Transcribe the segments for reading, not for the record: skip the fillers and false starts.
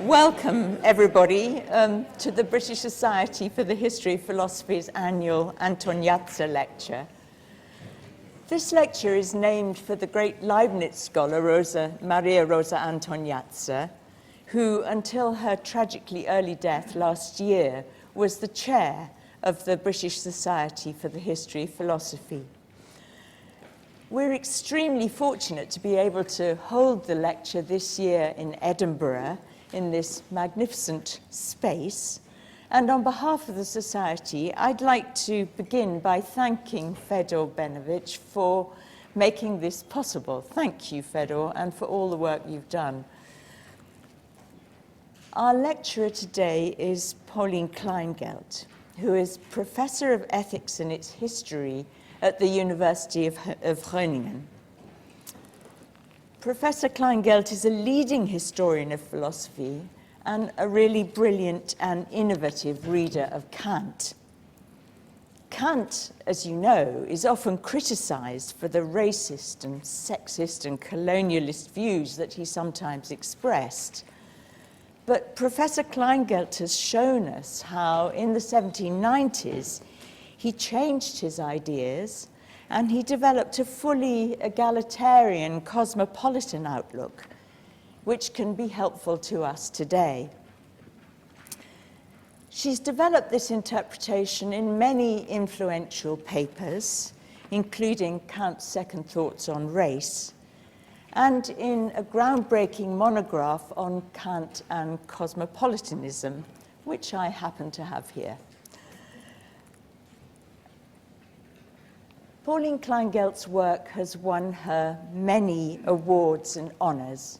Welcome, everybody, to the British Society for the History of Philosophy's annual Antognazza lecture. This lecture is named for the great Leibniz scholar Maria Rosa Antognazza, who, until her tragically early death last year, was the chair of the British Society for the History of Philosophy. We're extremely fortunate to be able to hold the lecture this year in Edinburgh, in this magnificent space. And on behalf of the Society, I'd like to begin by thanking Fedor Benovich for making this possible. Thank you, Fedor, and for all the work you've done. Our lecturer today is Pauline Kleingeld, who is Professor of Ethics and its History at the University of Groningen. Professor Kleingeld is a leading historian of philosophy and a really brilliant and innovative reader of Kant. Kant, as you know, is often criticized for the racist and sexist and colonialist views that he sometimes expressed. But Professor Kleingeld has shown us how in the 1790s he changed his ideas and he developed a fully egalitarian cosmopolitan outlook, which can be helpful to us today. She's developed this interpretation in many influential papers, including Kant's Second Thoughts on Race, and in a groundbreaking monograph on Kant and cosmopolitanism, which I happen to have here. Pauline Kleingeld's work has won her many awards and honors.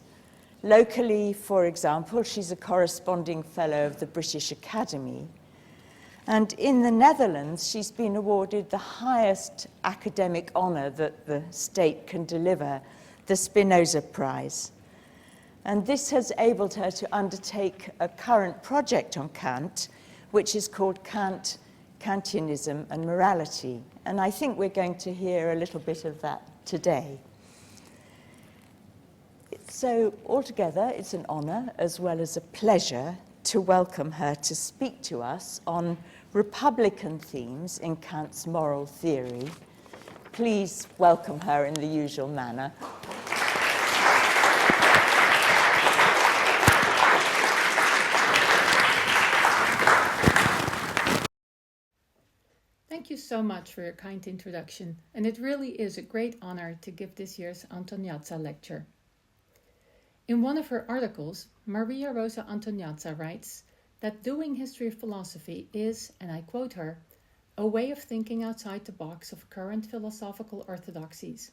Locally, for example, she's a corresponding fellow of the British Academy. And in the Netherlands, she's been awarded the highest academic honor that the state can deliver, the Spinoza Prize. And this has enabled her to undertake a current project on Kant, which is called Kant, Kantianism and Morality. And I think we're going to hear a little bit of that today. So altogether, it's an honor as well as a pleasure to welcome her to speak to us on Republican themes in Kant's moral theory. Please welcome her in the usual manner. Thank you so much for your kind introduction, and it really is a great honor to give this year's Antognazza lecture. In one of her articles, Maria Rosa Antognazza writes that doing history of philosophy is, and I quote her, a way of thinking outside the box of current philosophical orthodoxies.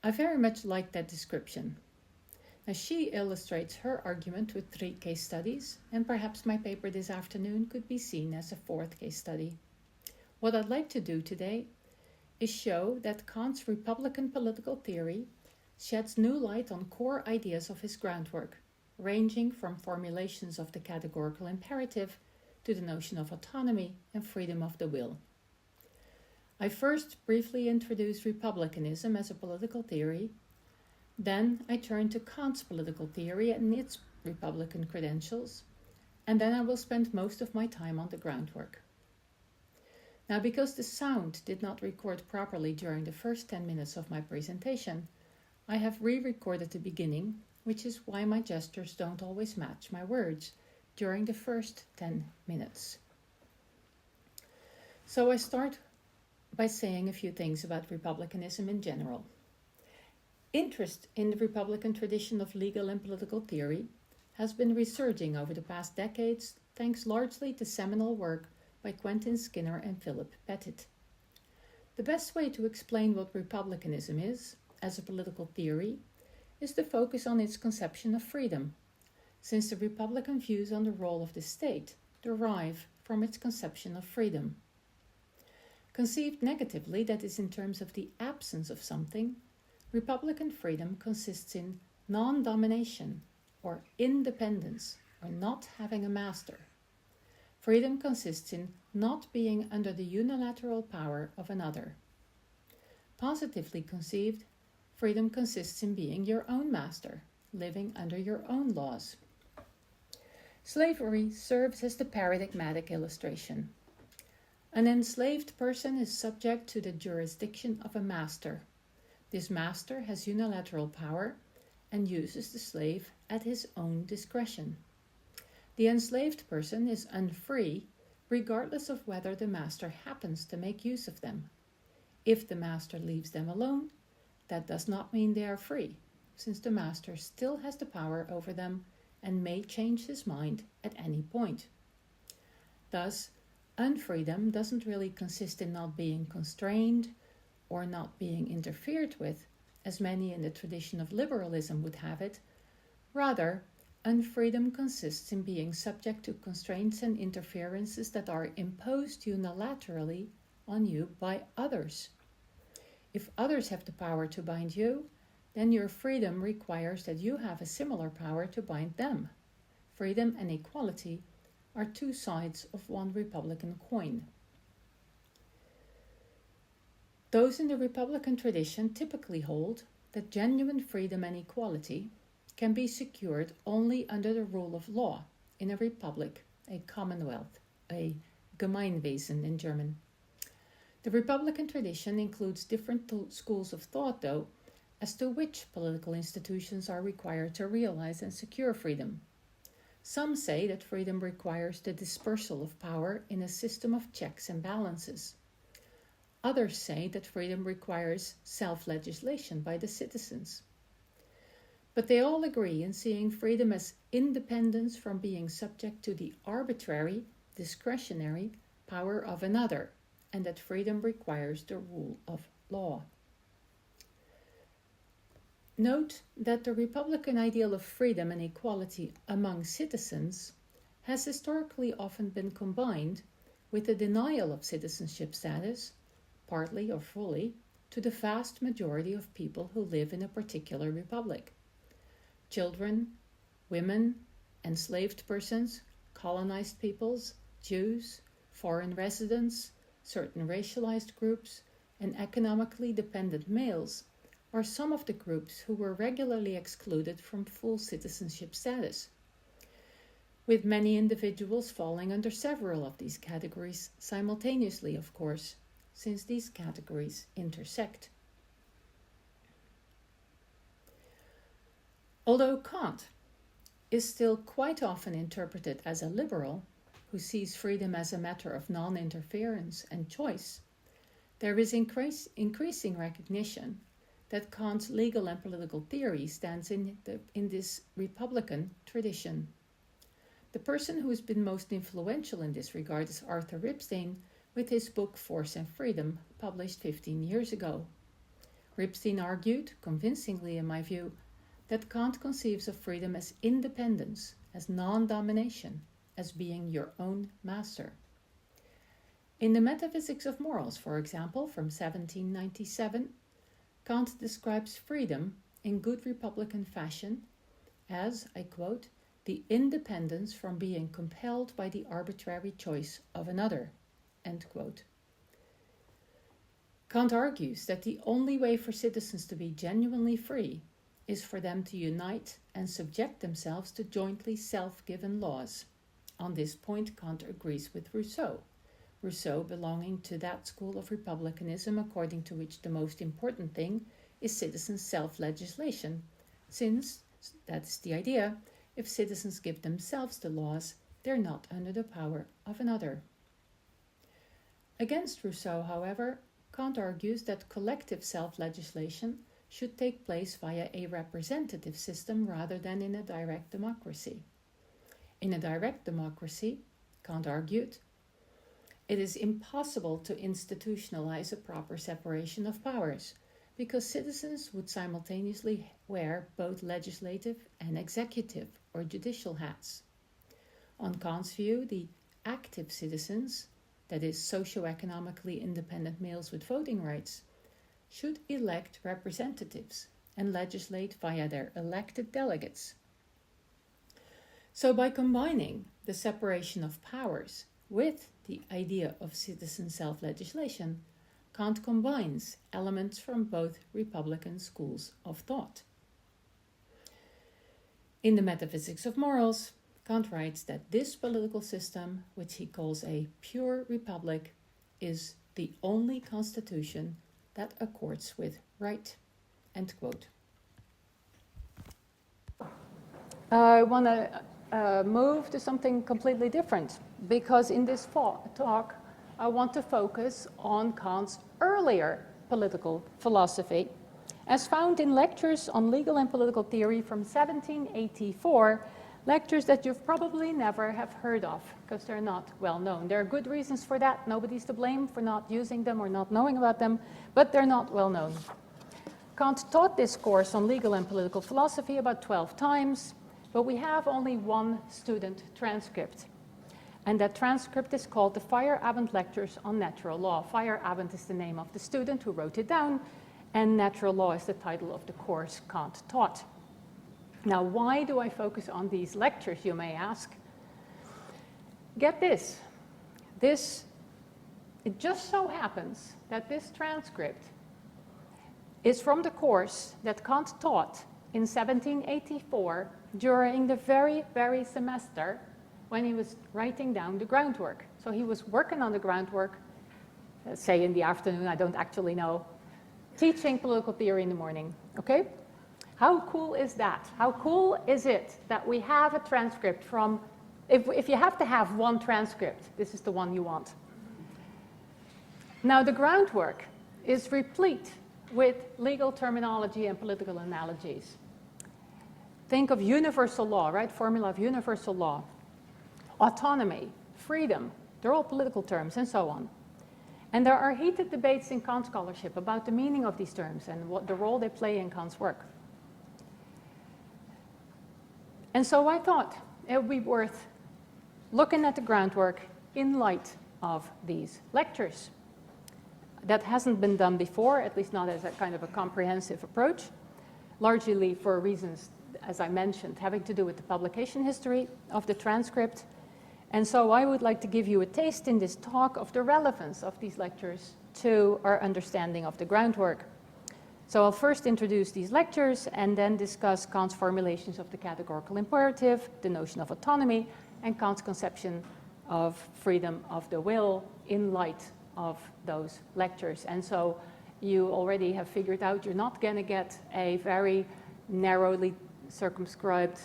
I very much like that description. Now, she illustrates her argument with 3 case studies, and perhaps my paper this afternoon could be seen as a 4th case study. What I'd like to do today is show that Kant's republican political theory sheds new light on core ideas of his groundwork, ranging from formulations of the categorical imperative to the notion of autonomy and freedom of the will. I first briefly introduced republicanism as a political theory, then I turn to Kant's political theory and its republican credentials, and then I will spend most of my time on the groundwork. Now, because the sound did not record properly during the first 10 minutes of my presentation, I have re-recorded the beginning, which is why my gestures don't always match my words during the first 10 minutes. So I start by saying a few things about republicanism in general. Interest in the republican tradition of legal and political theory has been resurging over the past decades, thanks largely to seminal work by Quentin Skinner and Philip Pettit. The best way to explain what republicanism is, as a political theory, is to focus on its conception of freedom, since the republican views on the role of the state derive from its conception of freedom. Conceived negatively, that is in terms of the absence of something, republican freedom consists in non-domination or independence, or not having a master. Freedom consists in not being under the unilateral power of another. Positively conceived, freedom consists in being your own master, living under your own laws. Slavery serves as the paradigmatic illustration. An enslaved person is subject to the jurisdiction of a master. This master has unilateral power and uses the slave at his own discretion. The enslaved person is unfree regardless of whether the master happens to make use of them. If the master leaves them alone, that does not mean they are free, since the master still has the power over them and may change his mind at any point. Thus, unfreedom doesn't really consist in not being constrained or not being interfered with, as many in the tradition of liberalism would have it. Rather, unfreedom consists in being subject to constraints and interferences that are imposed unilaterally on you by others. If others have the power to bind you, then your freedom requires that you have a similar power to bind them. Freedom and equality are two sides of one Republican coin. Those in the Republican tradition typically hold that genuine freedom and equality can be secured only under the rule of law in a republic, a commonwealth, a Gemeinwesen in German. The Republican tradition includes different schools of thought, though, as to which political institutions are required to realize and secure freedom. Some say that freedom requires the dispersal of power in a system of checks and balances. Others say that freedom requires self-legislation by the citizens. But they all agree in seeing freedom as independence from being subject to the arbitrary, discretionary power of another, and that freedom requires the rule of law. Note that the Republican ideal of freedom and equality among citizens has historically often been combined with the denial of citizenship status, partly or fully, to the vast majority of people who live in a particular republic. Children, women, enslaved persons, colonized peoples, Jews, foreign residents, certain racialized groups, and economically dependent males are some of the groups who were regularly excluded from full citizenship status, with many individuals falling under several of these categories simultaneously, of course, since these categories intersect. Although Kant is still quite often interpreted as a liberal who sees freedom as a matter of non-interference and choice, there is increasing recognition that Kant's legal and political theory stands in this Republican tradition. The person who has been most influential in this regard is Arthur Ripstein, with his book Force and Freedom, published 15 years ago. Ripstein argued, convincingly in my view, that Kant conceives of freedom as independence, as non-domination, as being your own master. In the Metaphysics of Morals, for example, from 1797, Kant describes freedom in good Republican fashion as, I quote, the independence from being compelled by the arbitrary choice of another, end quote. Kant argues that the only way for citizens to be genuinely free is for them to unite and subject themselves to jointly self-given laws. On this point, Kant agrees with Rousseau belonging to that school of republicanism according to which the most important thing is citizens' self-legislation, since, that is the idea, if citizens give themselves the laws, they're not under the power of another. Against Rousseau, however, Kant argues that collective self-legislation should take place via a representative system rather than in a direct democracy. In a direct democracy, Kant argued, it is impossible to institutionalize a proper separation of powers, because citizens would simultaneously wear both legislative and executive or judicial hats. On Kant's view, the active citizens, that is, socio-economically independent males with voting rights, should elect representatives and legislate via their elected delegates. So by combining the separation of powers with the idea of citizen self-legislation, Kant combines elements from both Republican schools of thought. In the Metaphysics of Morals, Kant writes that this political system, which he calls a pure republic, is the only constitution that accords with right. End quote. I want to move to something completely different, because in this talk I want to focus on Kant's earlier political philosophy, as found in lectures on legal and political theory from 1784, lectures that you've probably never have heard of, because they're not well known. There are good reasons for that. Nobody's to blame for not using them or not knowing about them, but they're not well known. Kant taught this course on legal and political philosophy about 12 times, but we have only one student transcript. And that transcript is called the Feyerabend Lectures on Natural Law. Feyerabend is the name of the student who wrote it down, and Natural Law is the title of the course Kant taught. Now, why do I focus on these lectures, you may ask? Get this. It just so happens that this transcript is from the course that Kant taught in 1784 during the very semester when he was writing down the groundwork. So he was working on the groundwork, say in the afternoon, I don't actually know, teaching political theory in the morning, okay? How cool is that? How cool is it that we have a transcript from, if you have to have one transcript, this is the one you want. Now the groundwork is replete with legal terminology and political analogies. Think of universal law, right? Formula of universal law. Autonomy, freedom, they're all political terms and so on. And there are heated debates in Kant scholarship about the meaning of these terms and what the role they play in Kant's work. And so I thought it would be worth looking at the groundwork in light of these lectures. That hasn't been done before, at least not as a kind of a comprehensive approach, largely for reasons, as I mentioned, having to do with the publication history of the transcript. And so I would like to give you a taste in this talk of the relevance of these lectures to our understanding of the groundwork. So I'll first introduce these lectures and then discuss Kant's formulations of the categorical imperative, the notion of autonomy, and Kant's conception of freedom of the will in light of those lectures. And so you already have figured out you're not going to get a very narrowly circumscribed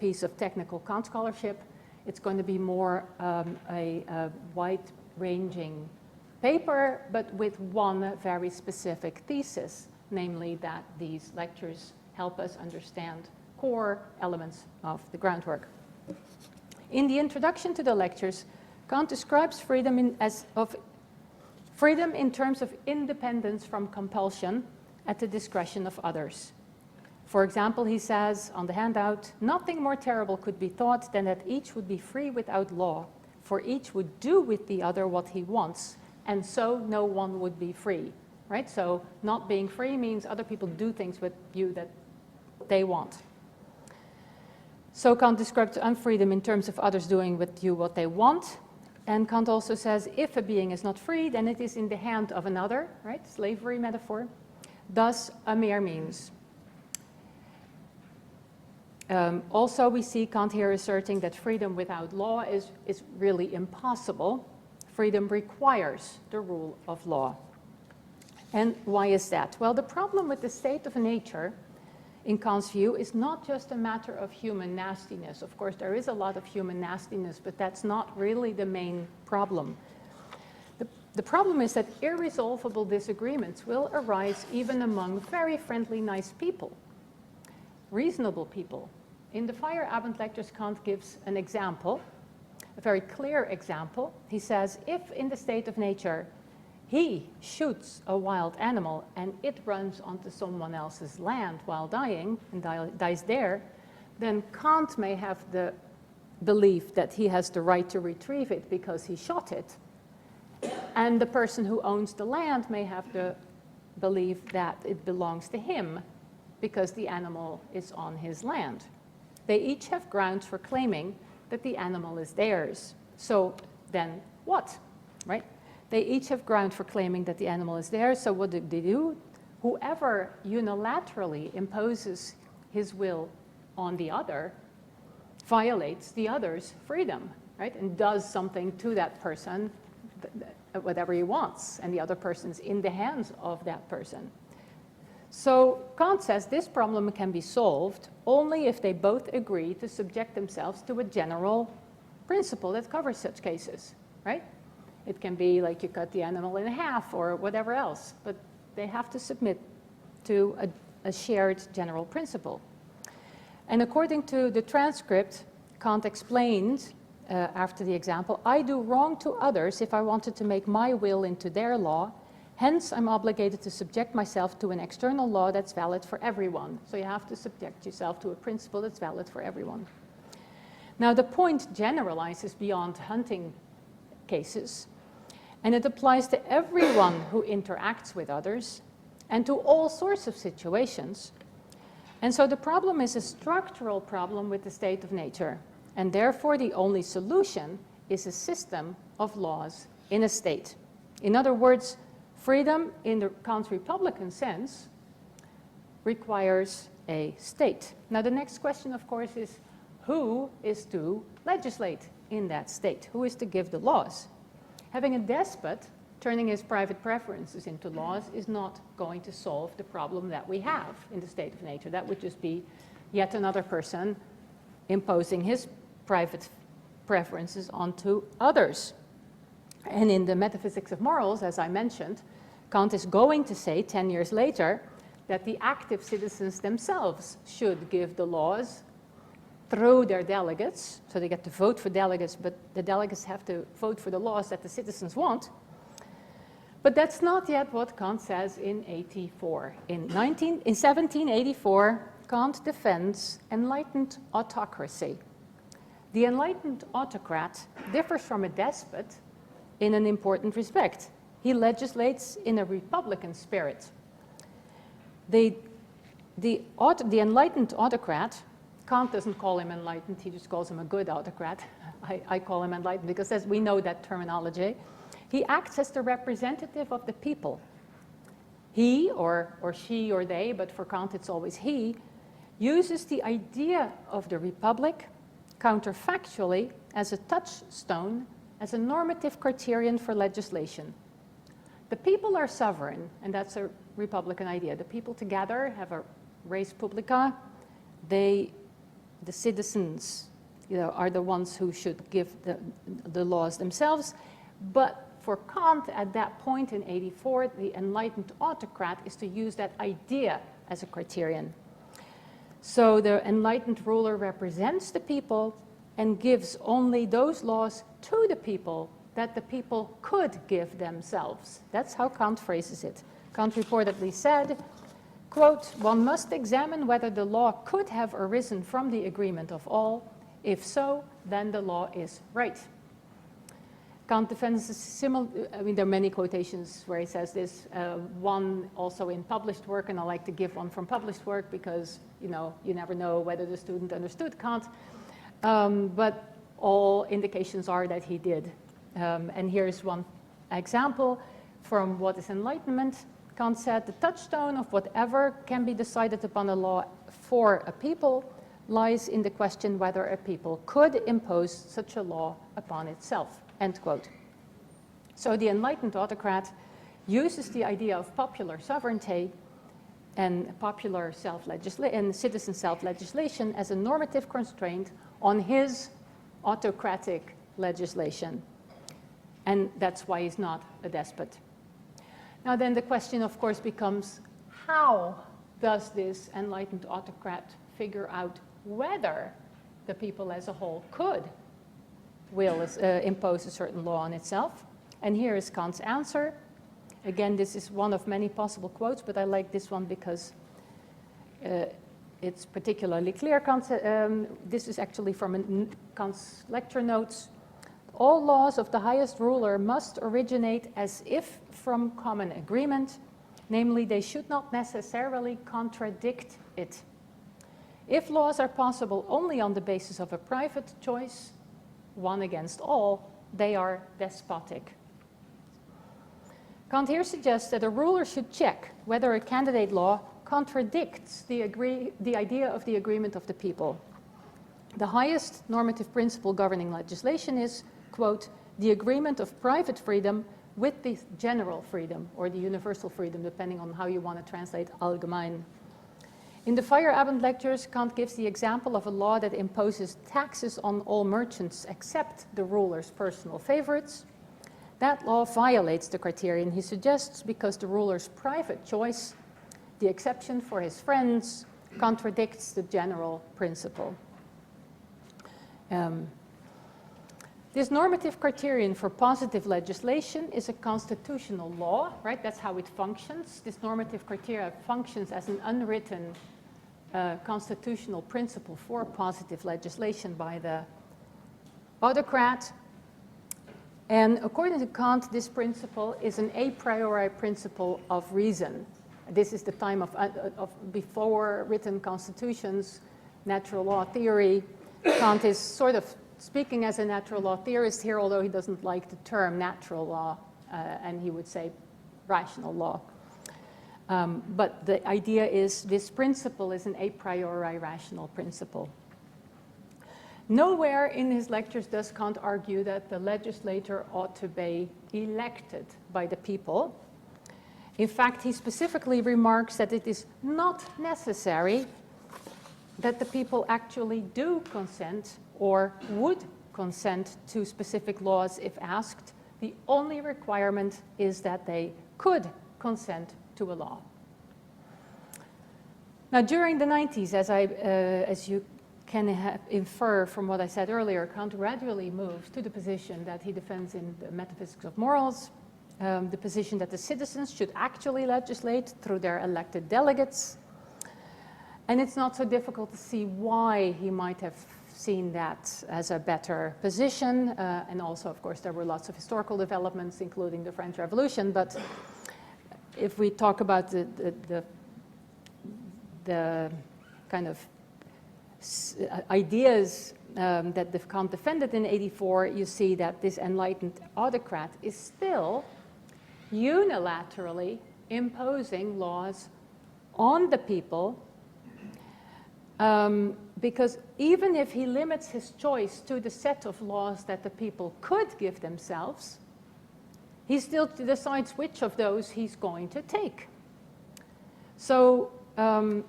piece of technical Kant scholarship. It's going to be more a wide-ranging paper, but with one very specific thesis, namely that these lectures help us understand core elements of the groundwork. In the introduction to the lectures, Kant describes freedom in terms of independence from compulsion at the discretion of others. For example, he says on the handout, nothing more terrible could be thought than that each would be free without law, for each would do with the other what he wants, and so no one would be free, right? So not being free means other people do things with you that they want. So Kant describes unfreedom in terms of others doing with you what they want. And Kant also says if a being is not free, then it is in the hand of another, right? Slavery metaphor. Thus, a mere means. Also, we see Kant here asserting that freedom without law is really impossible. Freedom requires the rule of law. And why is that? Well, the problem with the state of nature, in Kant's view, is not just a matter of human nastiness. Of course, there is a lot of human nastiness, but that's not really the main problem. The problem is that irresolvable disagreements will arise even among very friendly, nice people, reasonable people. In the Feyerabend lectures, Kant gives an example, a very clear example. He says, if in the state of nature he shoots a wild animal and it runs onto someone else's land while dying and dies there, then Kant may have the belief that he has the right to retrieve it because he shot it. And the person who owns the land may have the belief that it belongs to him because the animal is on his land. They each have grounds for claiming that the animal is theirs. So then what, right? They each have ground for claiming that the animal is theirs. So what do they do? Whoever unilaterally imposes his will on the other violates the other's freedom, right? And does something to that person, whatever he wants, and the other person's in the hands of that person. So Kant says this problem can be solved only if they both agree to subject themselves to a general principle that covers such cases, right? It can be like you cut the animal in half or whatever else, but they have to submit to a shared general principle. And according to the transcript, Kant explained after the example, I do wrong to others if I wanted to make my will into their law. Hence, I'm obligated to subject myself to an external law that's valid for everyone. So you have to subject yourself to a principle that's valid for everyone. Now, the point generalizes beyond hunting cases, and it applies to everyone who interacts with others and to all sorts of situations. And so the problem is a structural problem with the state of nature, and therefore the only solution is a system of laws in a state. In other words, freedom in the Kant's republican sense requires a state. Now the next question, of course, is who is to legislate in that state? Who is to give the laws? Having a despot turning his private preferences into laws is not going to solve the problem that we have in the state of nature. That would just be yet another person imposing his private preferences onto others. And in the Metaphysics of Morals, as I mentioned, Kant is going to say 10 years later that the active citizens themselves should give the laws through their delegates. So they get to vote for delegates, but the delegates have to vote for the laws that the citizens want. But that's not yet what Kant says in 84. In 1784, Kant defends enlightened autocracy. The enlightened autocrat differs from a despot in an important respect. He legislates in a republican spirit. The enlightened autocrat, Kant doesn't call him enlightened, he just calls him a good autocrat. I call him enlightened because as we know that terminology. He acts as the representative of the people. He, or she, or they, but for Kant it's always he, uses the idea of the republic counterfactually as a touchstone, as a normative criterion for legislation. The people are sovereign, and that's a republican idea. The people together have a res publica. The citizens, are the ones who should give the laws themselves. But for Kant, at that point in 84, the enlightened autocrat is to use that idea as a criterion. So the enlightened ruler represents the people and gives only those laws to the people that the people could give themselves. That's how Kant phrases it. Kant reportedly said, quote, one must examine whether the law could have arisen from the agreement of all. If so, then the law is right. Kant defends a similar, there are many quotations where he says this, one also in published work, and I like to give one from published work because, you never know whether the student understood Kant, but all indications are that he did. And here's one example from What is Enlightenment? Kant said, the touchstone of whatever can be decided upon a law for a people lies in the question whether a people could impose such a law upon itself. End quote. So the enlightened autocrat uses the idea of popular sovereignty and popular and citizen self-legislation as a normative constraint on his autocratic legislation. And that's why he's not a despot. Now then the question, of course, becomes how does this enlightened autocrat figure out whether the people as a whole could impose a certain law on itself? And here is Kant's answer. Again, this is one of many possible quotes, but I like this one because it's particularly clear. This is actually from Kant's lecture notes. All laws of the highest ruler must originate as if from common agreement, namely they should not necessarily contradict it. If laws are possible only on the basis of a private choice, one against all, they are despotic. Kant here suggests that a ruler should check whether a candidate law contradicts the idea of the agreement of the people. The highest normative principle governing legislation is, quote, the agreement of private freedom with the general freedom, or the universal freedom, depending on how you want to translate allgemein. In the Feyerabend lectures, Kant gives the example of a law that imposes taxes on all merchants except the ruler's personal favorites. That law violates the criterion he suggests because the ruler's private choice, the exception for his friends, contradicts the general principle. This normative criterion for positive legislation is a constitutional law, right? That's how it functions. This normative criteria functions as an unwritten constitutional principle for positive legislation by the autocrat. And according to Kant, this principle is an a priori principle of reason. This is the time of before written constitutions, natural law theory. Kant is sort of speaking as a natural law theorist here, although he doesn't like the term natural law, and he would say rational law. But the idea is this principle is an a priori rational principle. Nowhere in his lectures does Kant argue that the legislator ought to be elected by the people. In fact, he specifically remarks that it is not necessary that the people actually do consent or would consent to specific laws if asked. The only requirement is that they could consent to a law. Now, during the 90s, as you can infer from what I said earlier, Kant gradually moves to the position that he defends in the Metaphysics of Morals, the position that the citizens should actually legislate through their elected delegates. And it's not so difficult to see why he might have seen that as a better position. And also, of course, there were lots of historical developments, including the French Revolution. But if we talk about the kind of ideas that the Kant defended in '84, you see that this enlightened autocrat is still unilaterally imposing laws on the people, because even if he limits his choice to the set of laws that the people could give themselves, he still decides which of those he's going to take. So I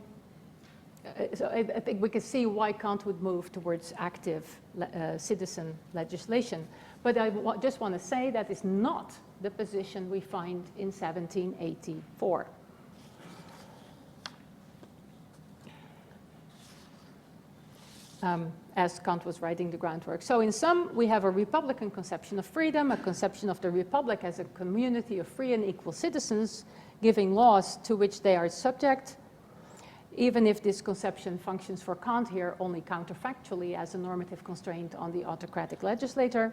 think we can see why Kant would move towards active citizen legislation. But I just want to say that is not the position we find in 1784. As Kant was writing the groundwork. So in sum, we have a republican conception of freedom, a conception of the republic as a community of free and equal citizens giving laws to which they are subject, even if this conception functions for Kant here only counterfactually as a normative constraint on the autocratic legislator.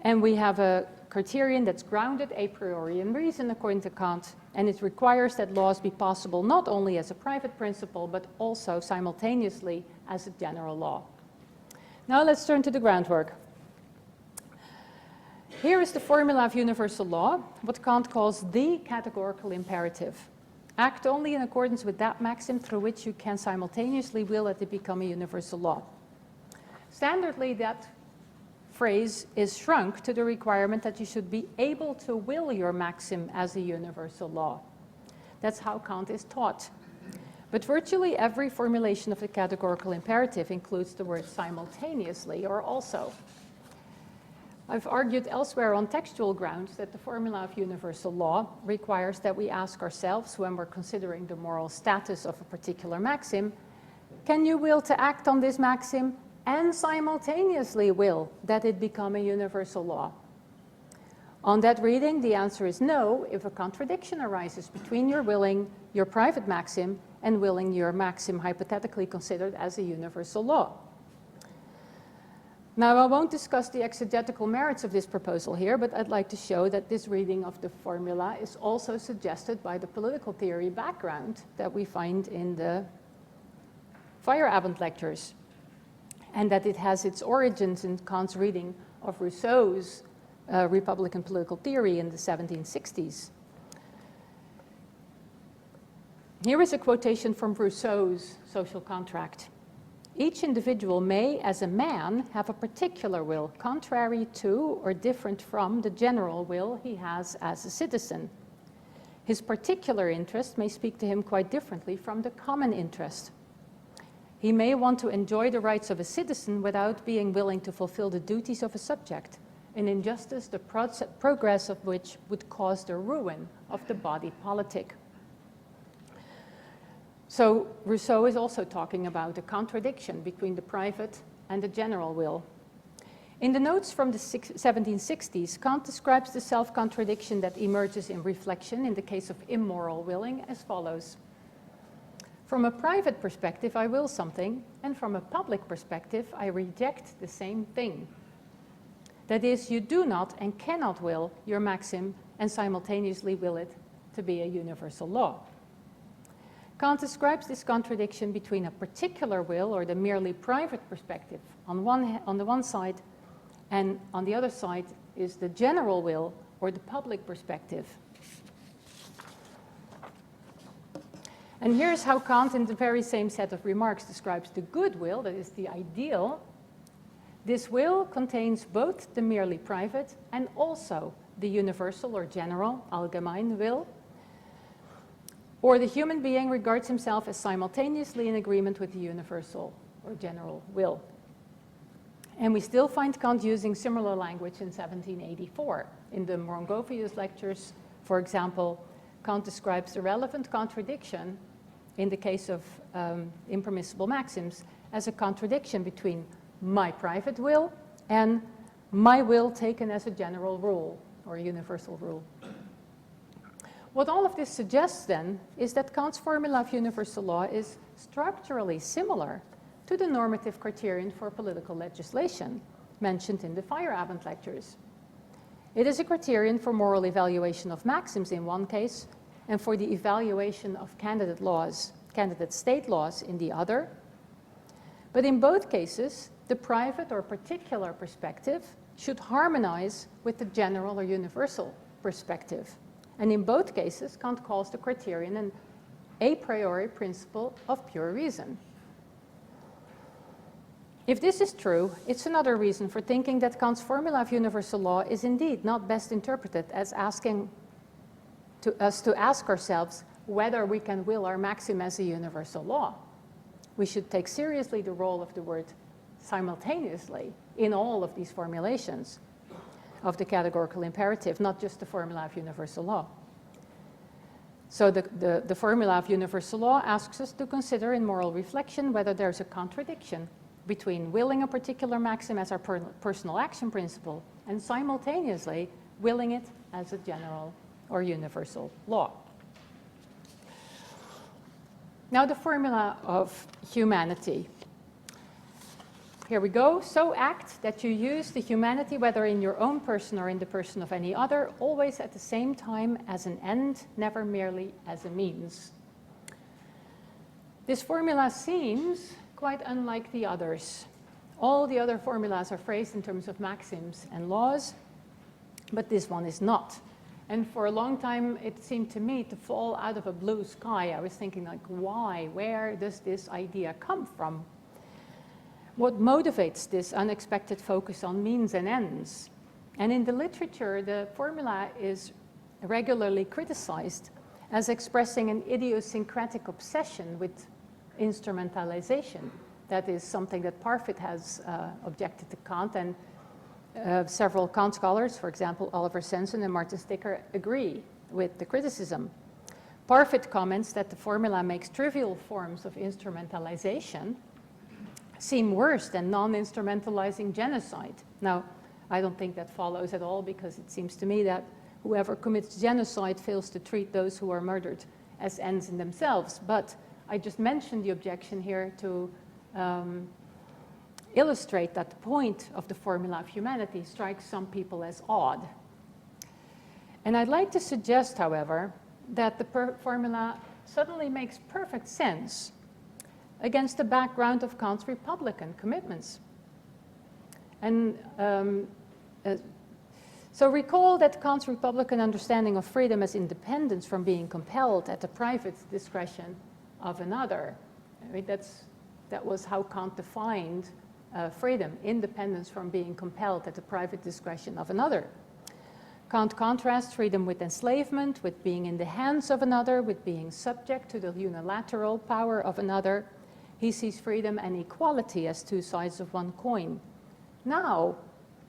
And we have a criterion that's grounded a priori in reason, according to Kant, and it requires that laws be possible not only as a private principle, but also simultaneously as a general law. Now let's turn to the groundwork. Here is the formula of universal law, what Kant calls the categorical imperative. Act only in accordance with that maxim through which you can simultaneously will that it become a universal law. Standardly, that phrase is shrunk to the requirement that you should be able to will your maxim as a universal law. That's how Kant is taught. But virtually every formulation of the categorical imperative includes the word simultaneously or also. I've argued elsewhere on textual grounds that the formula of universal law requires that we ask ourselves when we're considering the moral status of a particular maxim, can you will to act on this maxim and simultaneously will that it become a universal law? On that reading, the answer is no if a contradiction arises between your willing your private maxim and willing your maxim hypothetically considered as a universal law. Now, I won't discuss the exegetical merits of this proposal here, but I'd like to show that this reading of the formula is also suggested by the political theory background that we find in the Feyerabend lectures, and that it has its origins in Kant's reading of Rousseau's Republican political theory in the 1760s. Here is a quotation from Rousseau's Social Contract. Each individual may, as a man, have a particular will, contrary to or different from the general will he has as a citizen. His particular interest may speak to him quite differently from the common interest. He may want to enjoy the rights of a citizen without being willing to fulfill the duties of a subject, an injustice the progress of which would cause the ruin of the body politic. So Rousseau is also talking about a contradiction between the private and the general will. In the notes from the 1760s, Kant describes the self-contradiction that emerges in reflection in the case of immoral willing as follows. From a private perspective, I will something, and from a public perspective, I reject the same thing. That is, you do not and cannot will your maxim and simultaneously will it to be a universal law. Kant describes this contradiction between a particular will or the merely private perspective on the one side, and on the other side is the general will or the public perspective. And here's how Kant, in the very same set of remarks, describes the good will, that is the ideal. This will contains both the merely private and also the universal or general, allgemein will, or the human being regards himself as simultaneously in agreement with the universal or general will. And we still find Kant using similar language in 1784. In the Morongovius lectures, for example, Kant describes the relevant contradiction in the case of impermissible maxims as a contradiction between my private will and my will taken as a general rule or a universal rule. What all of this suggests then is that Kant's formula of universal law is structurally similar to the normative criterion for political legislation mentioned in the Feyerabend lectures. It is a criterion for moral evaluation of maxims in one case and for the evaluation of candidate state laws in the other. But in both cases, the private or particular perspective should harmonize with the general or universal perspective. And in both cases, Kant calls the criterion an a priori principle of pure reason. If this is true, it's another reason for thinking that Kant's formula of universal law is indeed not best interpreted as asking us to ask ourselves whether we can will our maxim as a universal law. We should take seriously the role of the word simultaneously in all of these formulations of the categorical imperative, not just the formula of universal law. So the formula of universal law asks us to consider in moral reflection whether there's a contradiction between willing a particular maxim as our personal action principle and simultaneously willing it as a general or universal law. Now the formula of humanity. Here we go. So act that you use the humanity, whether in your own person or in the person of any other, always at the same time as an end, never merely as a means. This formula seems quite unlike the others. All the other formulas are phrased in terms of maxims and laws, but this one is not. And for a long time, it seemed to me to fall out of a blue sky. I was thinking, like, why? Where does this idea come from? What motivates this unexpected focus on means and ends? And in the literature, the formula is regularly criticized as expressing an idiosyncratic obsession with instrumentalization. That is something that Parfit has objected to Kant, and several Kant scholars, for example, Oliver Sanson and Martin Sticker, agree with the criticism. Parfit comments that the formula makes trivial forms of instrumentalization seem worse than non-instrumentalizing genocide. Now, I don't think that follows at all, because it seems to me that whoever commits genocide fails to treat those who are murdered as ends in themselves. But I just mentioned the objection here to illustrate that the point of the formula of humanity strikes some people as odd. And I'd like to suggest, however, that the formula suddenly makes perfect sense against the background of Kant's republican commitments. And so recall that Kant's republican understanding of freedom as independence from being compelled at the private discretion of another. I mean, that's That was how Kant defined freedom, independence from being compelled at the private discretion of another. Kant contrasts freedom with enslavement, with being in the hands of another, with being subject to the unilateral power of another. He sees freedom and equality as two sides of one coin. Now,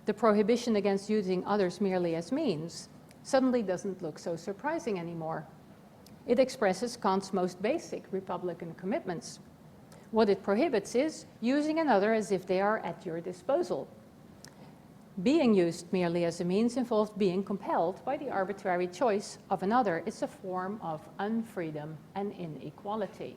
the prohibition against using others merely as means suddenly doesn't look so surprising anymore. It expresses Kant's most basic republican commitments. What it prohibits is using another as if they are at your disposal. Being used merely as a means involves being compelled by the arbitrary choice of another. It's a form of unfreedom and inequality.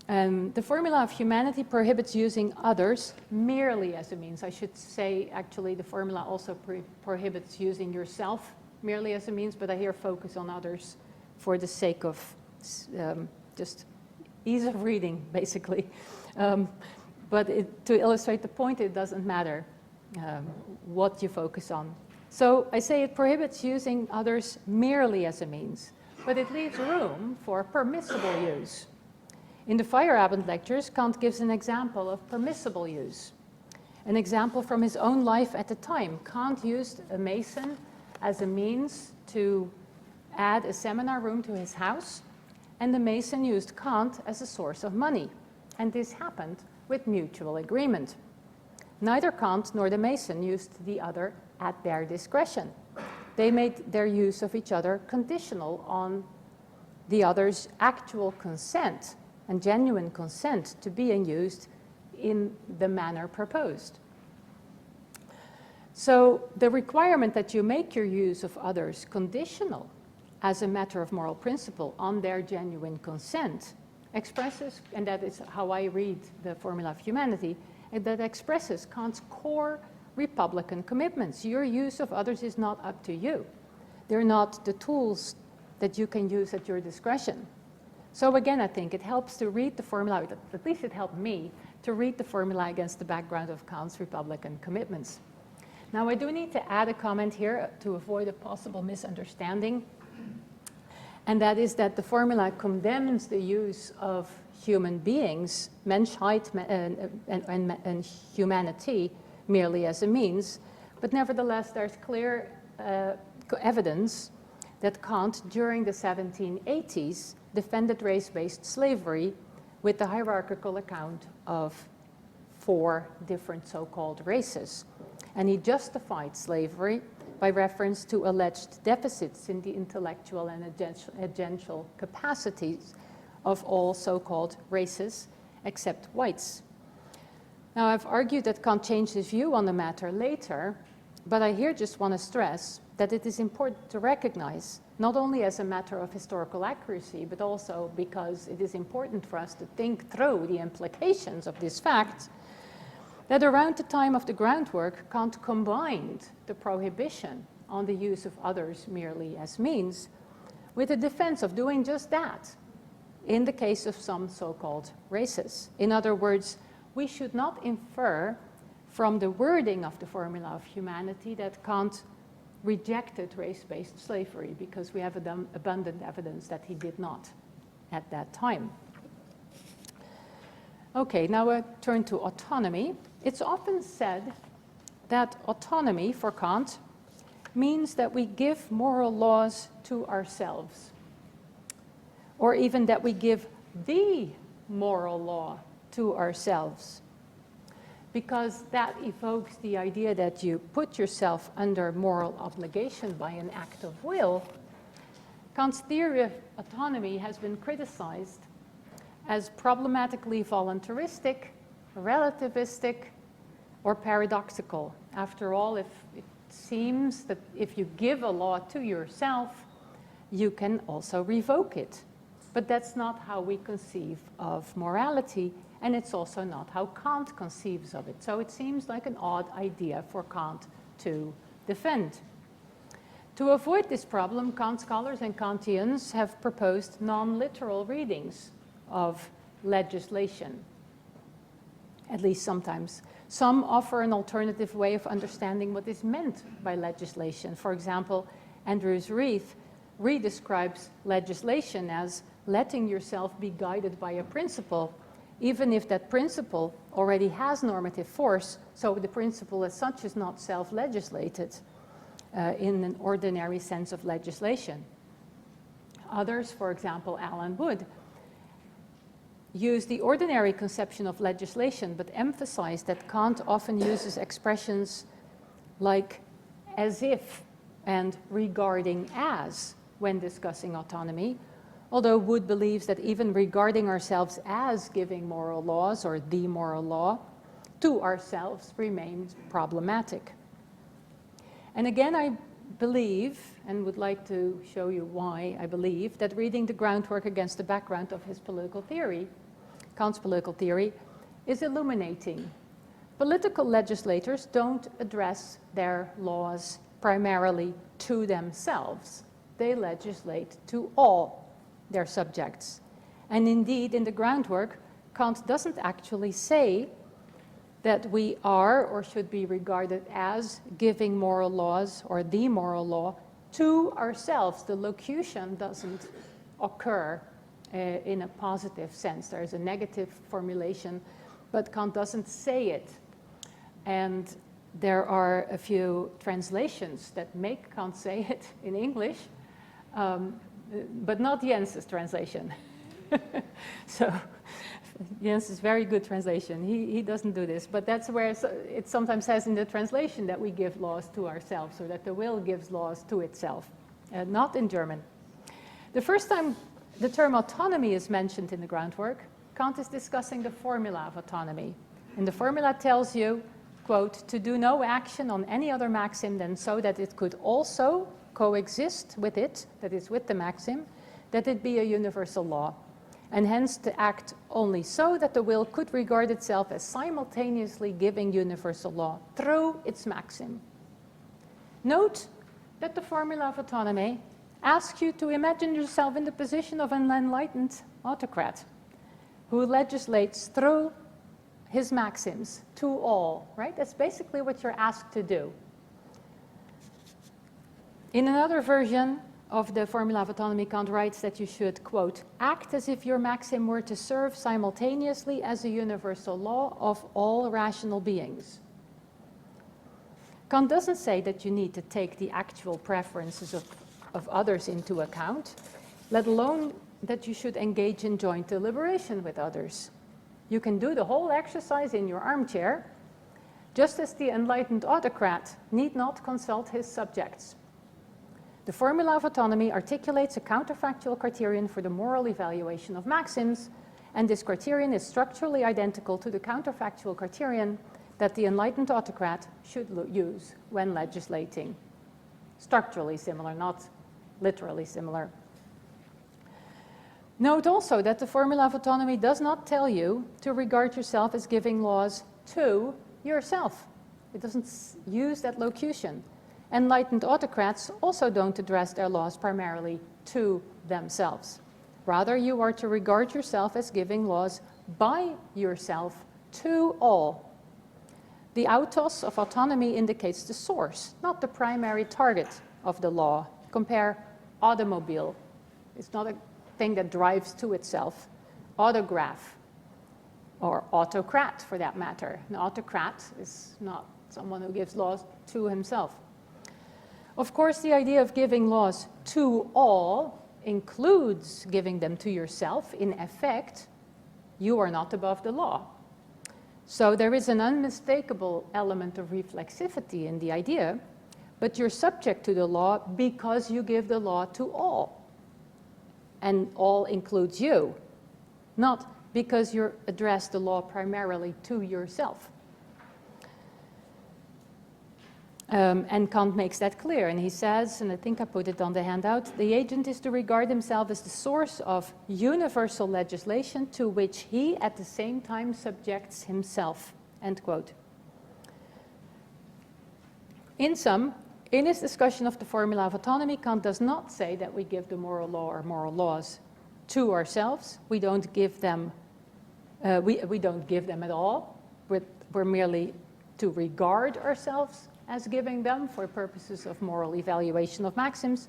The formula of humanity prohibits using others merely as a means. I should say, actually, the formula also prohibits using yourself merely as a means, but I here focus on others for the sake of just ease of reading, basically. But to illustrate the point, it doesn't matter what you focus on. So I say it prohibits using others merely as a means, but it leaves room for permissible use. In the Feyerabend lectures, Kant gives an example of permissible use. An example from his own life at the time. Kant used a mason as a means to add a seminar room to his house, and the mason used Kant as a source of money. And this happened with mutual agreement. Neither Kant nor the mason used the other at their discretion. They made their use of each other conditional on the other's actual consent and genuine consent to being used in the manner proposed. So the requirement that you make your use of others conditional as a matter of moral principle on their genuine consent expresses, and that is how I read the formula of humanity, and that expresses Kant's core republican commitments. Your use of others is not up to you. They're not the tools that you can use at your discretion. So again, I think it helps to read the formula, at least it helped me, to read the formula against the background of Kant's republican commitments. Now, I do need to add a comment here to avoid a possible misunderstanding, and that is that the formula condemns the use of human beings, Menschheit and humanity, merely as a means, but nevertheless, there's clear evidence that Kant, during the 1780s, defended race-based slavery with the hierarchical account of 4 different so-called races. And he justified slavery by reference to alleged deficits in the intellectual and agential capacities of all so-called races except whites. Now, I've argued that Kant changed his view on the matter later, but I here just want to stress that it is important to recognize, not only as a matter of historical accuracy, but also because it is important for us to think through the implications of this fact, that around the time of the groundwork, Kant combined the prohibition on the use of others merely as means with a defense of doing just that in the case of some so-called races. In other words, we should not infer from the wording of the formula of humanity that Kant rejected race-based slavery, because we have abundant evidence that he did not at that time. Okay, now I turn to autonomy. It's often said that autonomy for Kant means that we give moral laws to ourselves, or even that we give the moral law to ourselves, because that evokes the idea that you put yourself under moral obligation by an act of will. Kant's theory of autonomy has been criticized as problematically voluntaristic, relativistic, or paradoxical. After all, if it seems that if you give a law to yourself, you can also revoke it. But that's not how we conceive of morality, and it's also not how Kant conceives of it. So it seems like an odd idea for Kant to defend. To avoid this problem, Kant scholars and Kantians have proposed non-literal readings of legislation, at least sometimes. Some offer an alternative way of understanding what is meant by legislation. For example, Andrews Reith redescribes legislation as letting yourself be guided by a principle, even if that principle already has normative force, so the principle as such is not self-legislated in an ordinary sense of legislation. Others, for example, Alan Wood, use the ordinary conception of legislation, but emphasize that Kant often uses expressions like as if and regarding as when discussing autonomy, although Wood believes that even regarding ourselves as giving moral laws or the moral law to ourselves remains problematic. And again, I believe, and would like to show you why I believe, that reading the Groundwork against the background of his political theory, Kant's political theory, is illuminating. Political legislators don't address their laws primarily to themselves. They legislate to all their subjects. And indeed, in the Groundwork, Kant doesn't actually say that we are or should be regarded as giving moral laws or the moral law to ourselves. The locution doesn't occur in a positive sense. There's a negative formulation, but Kant doesn't say it. And there are a few translations that make Kant say it in English, but not Jens's translation. So Jens's very good translation. He doesn't do this, but that's where it sometimes says in the translation that we give laws to ourselves, or that the will gives laws to itself, not in German. The first time the term autonomy is mentioned in the Groundwork, Kant is discussing the formula of autonomy. And the formula tells you, quote, to do no action on any other maxim than so that it could also coexist with it, that is with the maxim, that it be a universal law, and hence to act only so that the will could regard itself as simultaneously giving universal law through its maxim. Note that the formula of autonomy asks you to imagine yourself in the position of an enlightened autocrat who legislates through his maxims to all, right? That's basically what you're asked to do. In another version of the formula of autonomy, Kant writes that you should, quote, act as if your maxim were to serve simultaneously as a universal law of all rational beings. Kant doesn't say that you need to take the actual preferences of others into account, let alone that you should engage in joint deliberation with others. You can do the whole exercise in your armchair, just as the enlightened autocrat need not consult his subjects. The formula of autonomy articulates a counterfactual criterion for the moral evaluation of maxims, and this criterion is structurally identical to the counterfactual criterion that the enlightened autocrat should use when legislating. Structurally similar, not literally similar. Note also that the formula of autonomy does not tell you to regard yourself as giving laws to yourself. It doesn't use that locution. Enlightened autocrats also don't address their laws primarily to themselves. Rather, you are to regard yourself as giving laws by yourself to all. The autos of autonomy indicates the source, not the primary target of the law. Compare automobile. It's not a thing that drives to itself. Autograph, or autocrat for that matter. An autocrat is not someone who gives laws to himself. Of course, the idea of giving laws to all includes giving them to yourself. In effect, you are not above the law. So there is an unmistakable element of reflexivity in the idea, but you're subject to the law because you give the law to all. And all includes you, not because you address the law primarily to yourself. And Kant makes that clear, and he says, and I think I put it on the handout, the agent is to regard himself as the source of universal legislation to which he at the same time subjects himself, end quote. In sum, in his discussion of the formula of autonomy, Kant does not say that we give the moral law or moral laws to ourselves. We don't give them, we don't give them at all. We're merely to regard ourselves as giving them for purposes of moral evaluation of maxims,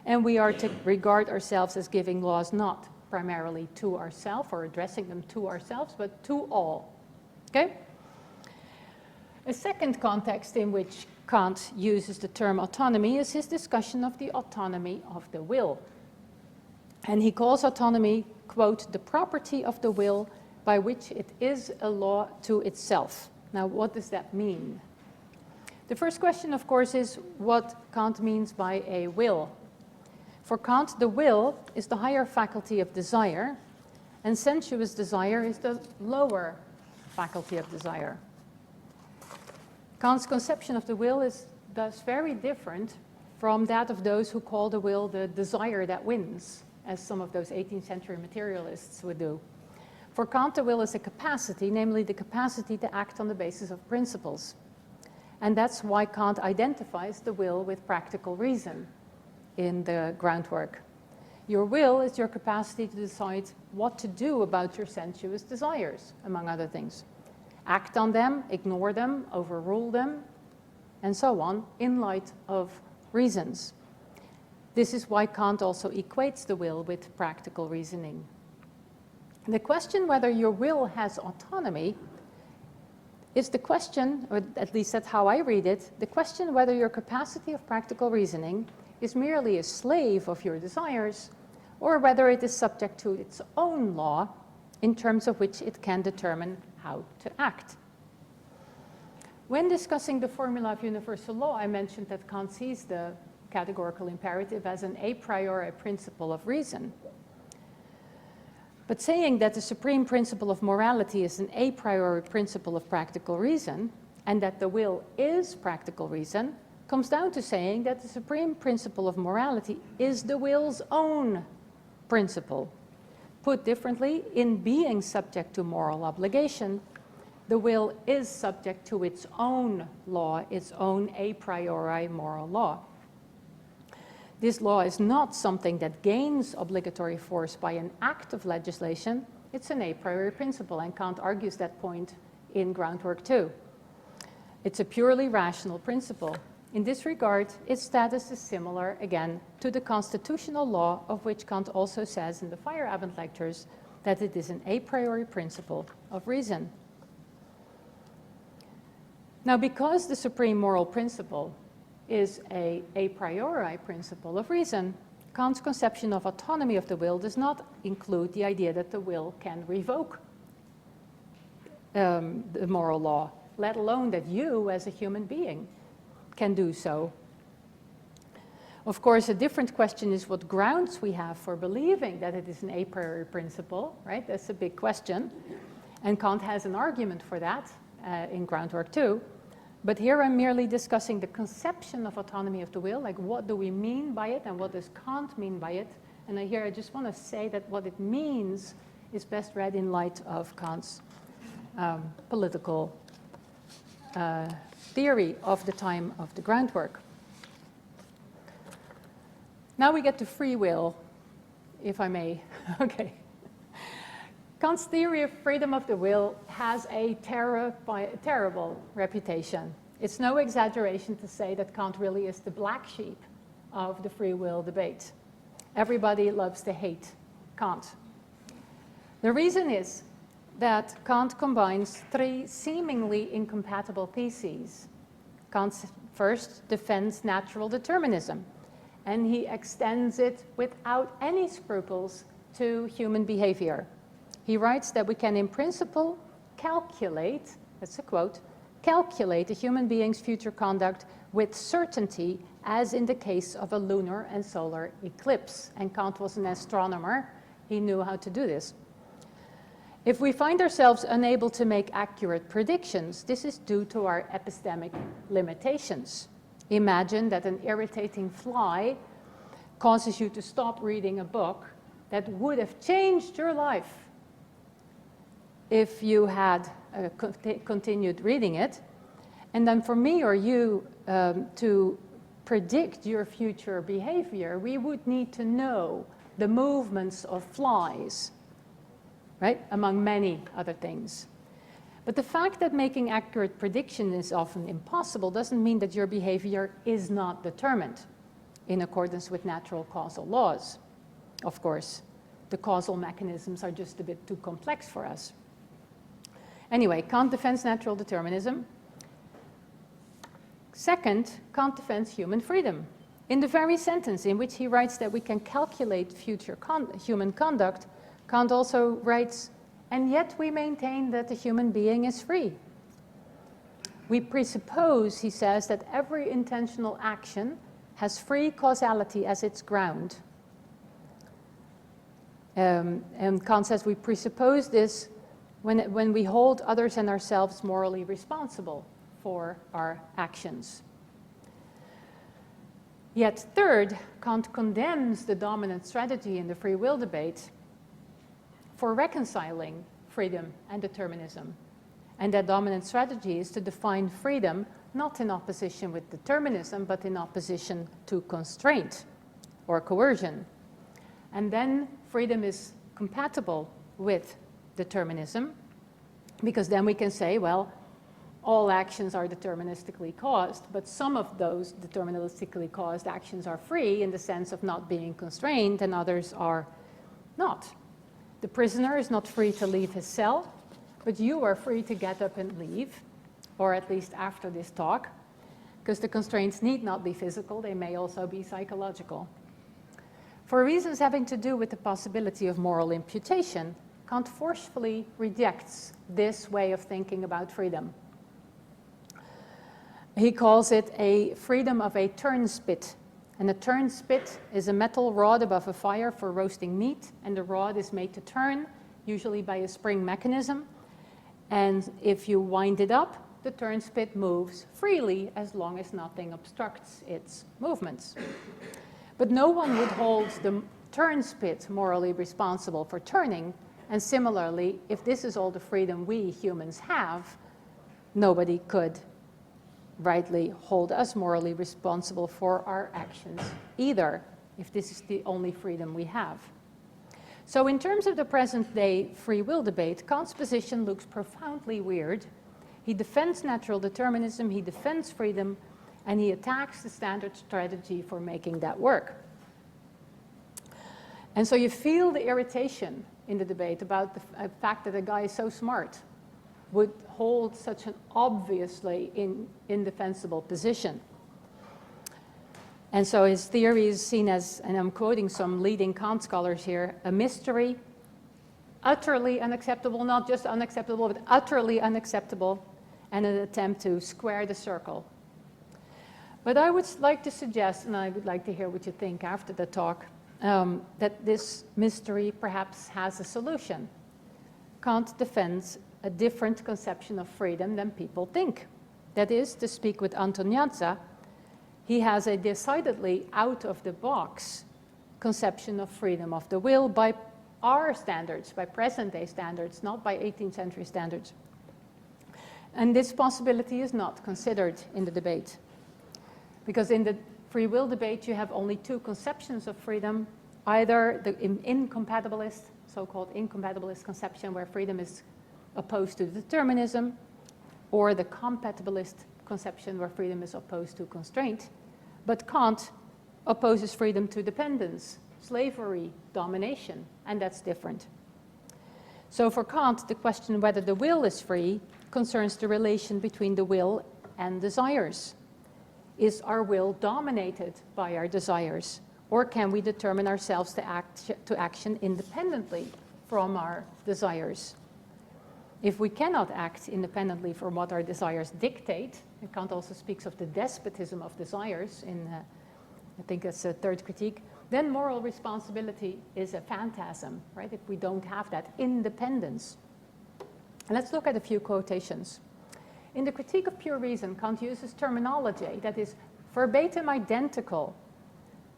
and we are to regard ourselves as giving laws not primarily to ourselves or addressing them to ourselves, but to all. Okay? A second context in which Kant uses the term autonomy is his discussion of the autonomy of the will. And he calls autonomy, quote, the property of the will by which it is a law to itself. Now, what does that mean? The first question, of course, is what Kant means by a will. For Kant, the will is the higher faculty of desire, and sensuous desire is the lower faculty of desire. Kant's conception of the will is thus very different from that of those who call the will the desire that wins, as some of those 18th century materialists would do. For Kant, the will is a capacity, namely the capacity to act on the basis of principles. And that's why Kant identifies the will with practical reason in the Groundwork. Your will is your capacity to decide what to do about your sensuous desires, among other things. Act on them, ignore them, overrule them, and so on, in light of reasons. This is why Kant also equates the will with practical reasoning. The question whether your will has autonomy is the question, or at least that's how I read it, the question whether your capacity of practical reasoning is merely a slave of your desires, or whether it is subject to its own law, in terms of which it can determine how to act. When discussing the formula of universal law, I mentioned that Kant sees the categorical imperative as an a priori principle of reason. But saying that the supreme principle of morality is an a priori principle of practical reason, and that the will is practical reason, comes down to saying that the supreme principle of morality is the will's own principle. Put differently, in being subject to moral obligation, the will is subject to its own law, its own a priori moral law. This law is not something that gains obligatory force by an act of legislation. It's an a priori principle, and Kant argues that point in Groundwork too. It's a purely rational principle. In this regard, its status is similar, again, to the constitutional law, of which Kant also says in the Feyerabend lectures that it is an a priori principle of reason. Now, because the supreme moral principle is a priori principle of reason, Kant's conception of autonomy of the will does not include the idea that the will can revoke the moral law, let alone that you, as a human being, can do so. Of course, a different question is what grounds we have for believing that it is an a priori principle, right? That's a big question. And Kant has an argument for that in Groundwork too. But here I'm merely discussing the conception of autonomy of the will, like what do we mean by it and what does Kant mean by it? And here I just want to say that what it means is best read in light of Kant's political theory of the time of the Groundwork. Now we get to free will, if I may. Okay. Kant's theory of freedom of the will has a terrible reputation. It's no exaggeration to say that Kant really is the black sheep of the free will debate. Everybody loves to hate Kant. The reason is that Kant combines three seemingly incompatible theses. Kant first defends natural determinism, and he extends it without any scruples to human behavior. He writes that we can in principle calculate, that's a quote, calculate a human being's future conduct with certainty, as in the case of a lunar and solar eclipse. And Kant was an astronomer. He knew how to do this. If we find ourselves unable to make accurate predictions, this is due to our epistemic limitations. Imagine that an irritating fly causes you to stop reading a book that would have changed your life if you had continued reading it. And then for me or you to predict your future behavior, we would need to know the movements of flies, right, among many other things. But the fact that making accurate prediction is often impossible doesn't mean that your behavior is not determined in accordance with natural causal laws, of course. the causal mechanisms are just a bit too complex for us. Anyway, Kant defends natural determinism. Second, Kant defends human freedom. In the very sentence in which he writes that we can calculate future human conduct, Kant also writes, and yet we maintain that the human being is free. We presuppose, he says, that every intentional action has free causality as its ground. And Kant says we presuppose this when we hold others and ourselves morally responsible for our actions. Yet third, Kant condemns the dominant strategy in the free will debate for reconciling freedom and determinism. And that dominant strategy is to define freedom not in opposition with determinism, but in opposition to constraint or coercion. And then freedom is compatible with determinism, because then we can say, well, all actions are deterministically caused, but some of those deterministically caused actions are free in the sense of not being constrained, and others are not. The prisoner is not free to leave his cell, but you are free to get up and leave, or at least after this talk, because the constraints need not be physical, they may also be psychological. For reasons having to do with the possibility of moral imputation, Kant forcefully rejects this way of thinking about freedom. He calls it a freedom of a turnspit. And a turnspit is a metal rod above a fire for roasting meat, and the rod is made to turn, usually by a spring mechanism. And if you wind it up, the turnspit moves freely as long as nothing obstructs its movements. But no one would hold the turnspit morally responsible for turning. And similarly, if this is all the freedom we humans have, nobody could rightly hold us morally responsible for our actions either, if this is the only freedom we have. So in terms of the present day free will debate, Kant's position looks profoundly weird. He defends natural determinism, he defends freedom, and he attacks the standard strategy for making that work. And so you feel the irritation in the debate about the fact that a guy is so smart would hold such an obviously indefensible position. And so his theory is seen as, and I'm quoting some leading Kant scholars here, a mystery, utterly unacceptable, not just unacceptable, but utterly unacceptable, and an attempt to square the circle. But I would like to suggest, and I would like to hear what you think after the talk, that this mystery perhaps has a solution. Kant defends a different conception of freedom than people think. That is, to speak with Antognazza, he has a decidedly out-of-the-box conception of freedom of the will by our standards, by present-day standards, not by 18th century standards. And this possibility is not considered in the debate. Because in the free will debate, you have only two conceptions of freedom, either the incompatibilist, so-called incompatibilist conception where freedom is opposed to determinism, or the compatibilist conception where freedom is opposed to constraint. But Kant opposes freedom to dependence, slavery, domination, and that's different. So for Kant, the question whether the will is free concerns the relation between the will and desires. Is our will dominated by our desires, or can we determine ourselves to action independently from our desires? If we cannot act independently from what our desires dictate, and Kant also speaks of the despotism of desires in, I think that's a third critique, then moral responsibility is a phantasm, right? If we don't have that independence. And let's look at a few quotations. In the Critique of Pure Reason, Kant uses terminology that is verbatim identical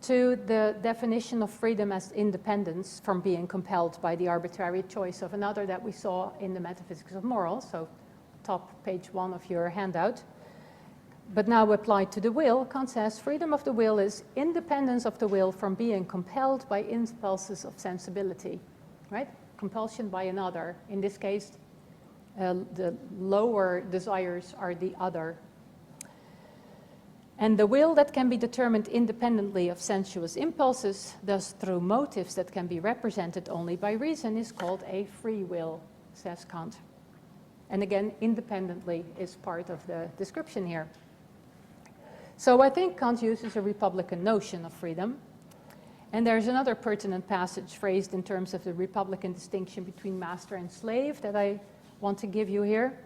to the definition of freedom as independence from being compelled by the arbitrary choice of another that we saw in the Metaphysics of Morals, so top page 1 of your handout. But now applied to the will, Kant says freedom of the will is independence of the will from being compelled by impulses of sensibility, right? Compulsion by another. In this case, the lower desires are the other. And the will that can be determined independently of sensuous impulses, thus through motives that can be represented only by reason, is called a free will, says Kant. And again, independently is part of the description here. So I think Kant uses a republican notion of freedom. And there's another pertinent passage phrased in terms of the republican distinction between master and slave that I want to give you here.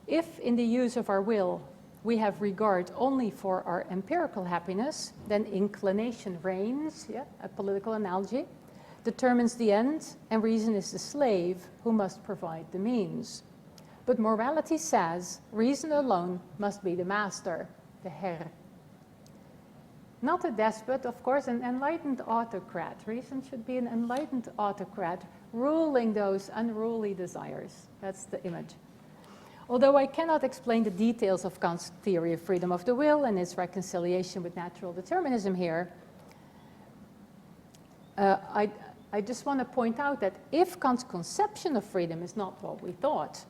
If in the use of our will we have regard only for our empirical happiness, then inclination reigns, a political analogy, determines the end, and reason is the slave who must provide the means. But morality says reason alone must be the master, the Herr. Not a despot, of course, an enlightened autocrat. Reason should be an enlightened autocrat ruling those unruly desires. That's the image. Although I cannot explain the details of Kant's theory of freedom of the will and its reconciliation with natural determinism here, I just want to point out that if Kant's conception of freedom is not what we thought,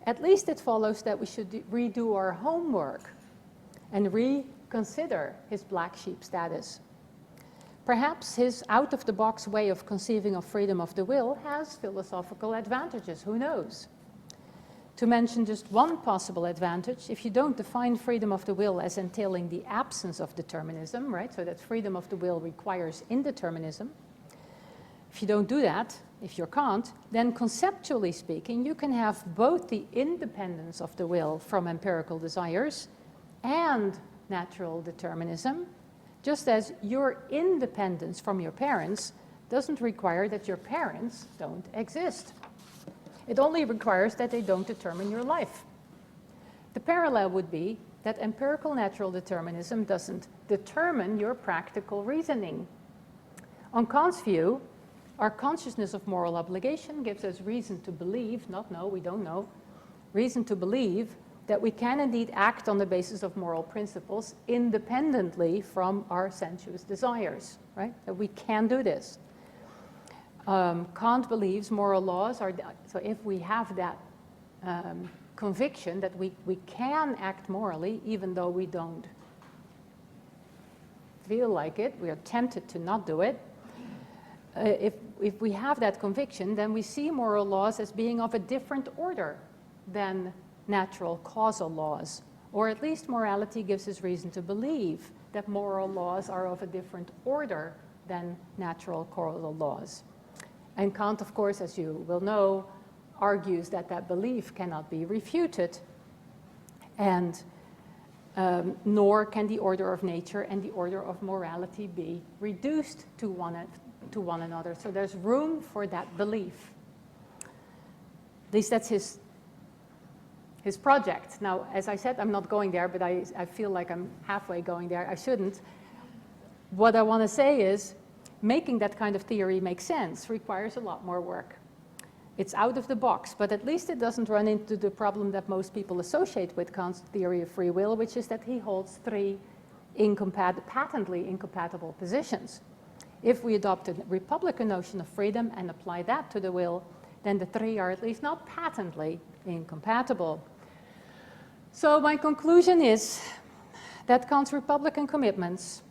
at least it follows that we should redo our homework and reconsider his black sheep status. Perhaps his out-of-the-box way of conceiving of freedom of the will has philosophical advantages, who knows? To mention just one possible advantage, if you don't define freedom of the will as entailing the absence of determinism, right, so that freedom of the will requires indeterminism, if you don't do that, if you're Kant, then conceptually speaking, you can have both the independence of the will from empirical desires and natural determinism, just as your independence from your parents doesn't require that your parents don't exist. It only requires that they don't determine your life. The parallel would be that empirical natural determinism doesn't determine your practical reasoning. On Kant's view, our consciousness of moral obligation gives us reason to believe, not know, we don't know, reason to believe that we can indeed act on the basis of moral principles independently from our sensuous desires, right? That we can do this. Kant believes moral laws are, so if we have that conviction that we can act morally even though we don't feel like it, we are tempted to not do it, if we have that conviction, then we see moral laws as being of a different order than natural causal laws, or at least morality gives us reason to believe that moral laws are of a different order than natural causal laws. And Kant, of course, as you will know, argues that that belief cannot be refuted, and nor can the order of nature and the order of morality be reduced to one another. So there's room for that belief. At least that's his project. Now, as I said, I'm not going there, but I feel like I'm halfway going there. I shouldn't. What I want to say is, making that kind of theory make sense requires a lot more work. It's out of the box, but at least it doesn't run into the problem that most people associate with Kant's theory of free will, which is that he holds three patently incompatible positions. If we adopt a republican notion of freedom and apply that to the will, then the three are at least not patently incompatible. So my conclusion is that Kant's republican commitments,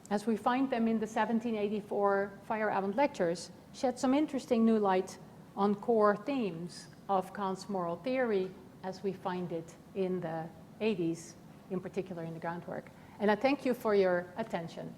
as we find them in the 1784 Feyerabend lectures, shed some interesting new light on core themes of Kant's moral theory as we find it in the 80s, in particular in the Groundwork. And I thank you for your attention.